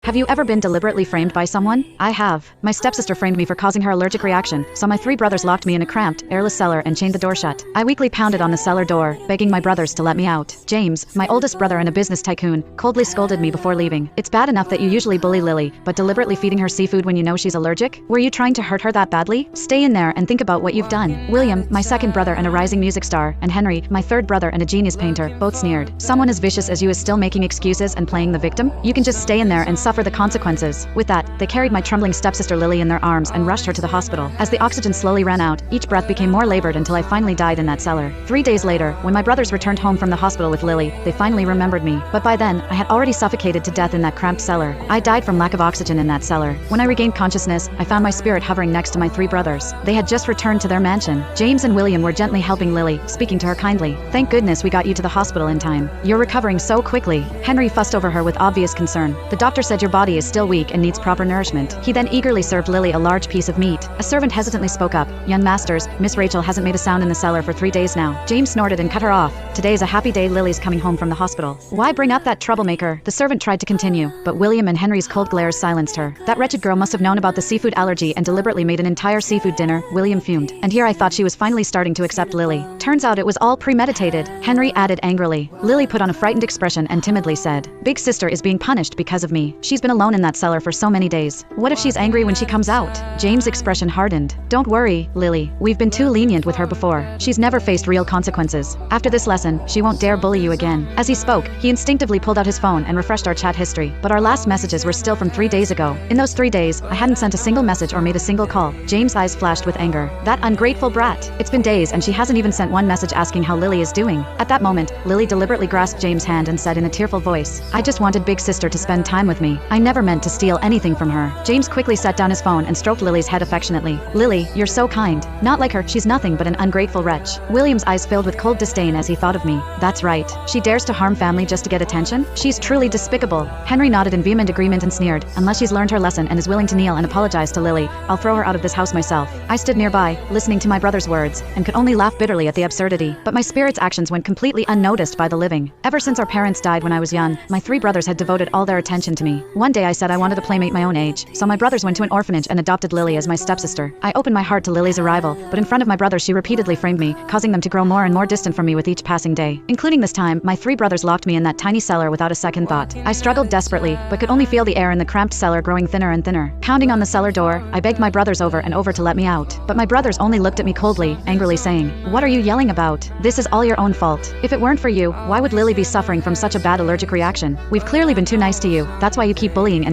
Have you ever been deliberately framed by someone? I have. My stepsister framed me for causing her allergic reaction, so my three brothers locked me in a cramped, airless cellar and chained the door shut. I weakly pounded on the cellar door, begging my brothers to let me out. James, my oldest brother and a business tycoon, coldly scolded me before leaving. It's bad enough that you usually bully Lily, but deliberately feeding her seafood when you know she's allergic? Were you trying to hurt her that badly? Stay in there and think about what you've done. William, my second brother and a rising music star, and Henry, my third brother and a genius painter, both sneered. Someone as vicious as you is still making excuses and playing the victim? You can just stay in there and suffer the consequences. With that, they carried my trembling stepsister Lily in their arms and rushed her to the hospital. As the oxygen slowly ran out, each breath became more labored until I finally died in that cellar. 3 days later, when my brothers returned home from the hospital with Lily, they finally remembered me. But by then, I had already suffocated to death in that cramped cellar. I died from lack of oxygen in that cellar. When I regained consciousness, I found my spirit hovering next to my three brothers. They had just returned to their mansion. James and William were gently helping Lily, speaking to her kindly. Thank goodness we got you to the hospital in time. You're recovering so quickly. Henry fussed over her with obvious concern. The doctor said your body is still weak and needs proper nourishment. He then eagerly served Lily a large piece of meat. A servant hesitantly spoke up. Young masters, Miss Rachel hasn't made a sound in the cellar for 3 days now. James snorted and cut her off. Today's a happy day, Lily's coming home from the hospital. Why bring up that troublemaker? The servant tried to continue, but William and Henry's cold glares silenced her. That wretched girl must have known about the seafood allergy and deliberately made an entire seafood dinner, William fumed. And here I thought she was finally starting to accept Lily. Turns out it was all premeditated, Henry added angrily. Lily put on a frightened expression and timidly said, Big sister is being punished because of me. She's been alone in that cellar for so many days. What if she's angry when she comes out? James' expression hardened. Don't worry, Lily. We've been too lenient with her before. She's never faced real consequences. After this lesson, she won't dare bully you again. As he spoke, he instinctively pulled out his phone and refreshed our chat history. But our last messages were still from 3 days ago. In those 3 days, I hadn't sent a single message or made a single call. James' eyes flashed with anger. That ungrateful brat. It's been days and she hasn't even sent one message asking how Lily is doing. At that moment, Lily deliberately grasped James' hand and said in a tearful voice, I just wanted Big Sister to spend time with me. I never meant to steal anything from her. James quickly set down his phone and stroked Lily's head affectionately. Lily, you're so kind. Not like her, she's nothing but an ungrateful wretch. William's eyes filled with cold disdain as he thought of me. That's right. She dares to harm family just to get attention? She's truly despicable. Henry nodded in vehement agreement and sneered. Unless she's learned her lesson and is willing to kneel and apologize to Lily, I'll throw her out of this house myself. I stood nearby, listening to my brother's words, and could only laugh bitterly at the absurdity. But my spirit's actions went completely unnoticed by the living. Ever since our parents died when I was young, my three brothers had devoted all their attention to me. One day I said I wanted a playmate my own age, so my brothers went to an orphanage and adopted Lily as my stepsister. I opened my heart to Lily's arrival, but in front of my brothers she repeatedly framed me, causing them to grow more and more distant from me with each passing day. Including this time, my three brothers locked me in that tiny cellar without a second thought. I struggled desperately, but could only feel the air in the cramped cellar growing thinner and thinner. Pounding on the cellar door, I begged my brothers over and over to let me out. But my brothers only looked at me coldly, angrily saying, What are you yelling about? This is all your own fault. If it weren't for you, why would Lily be suffering from such a bad allergic reaction? We've clearly been too nice to you. That's why you keep bullying and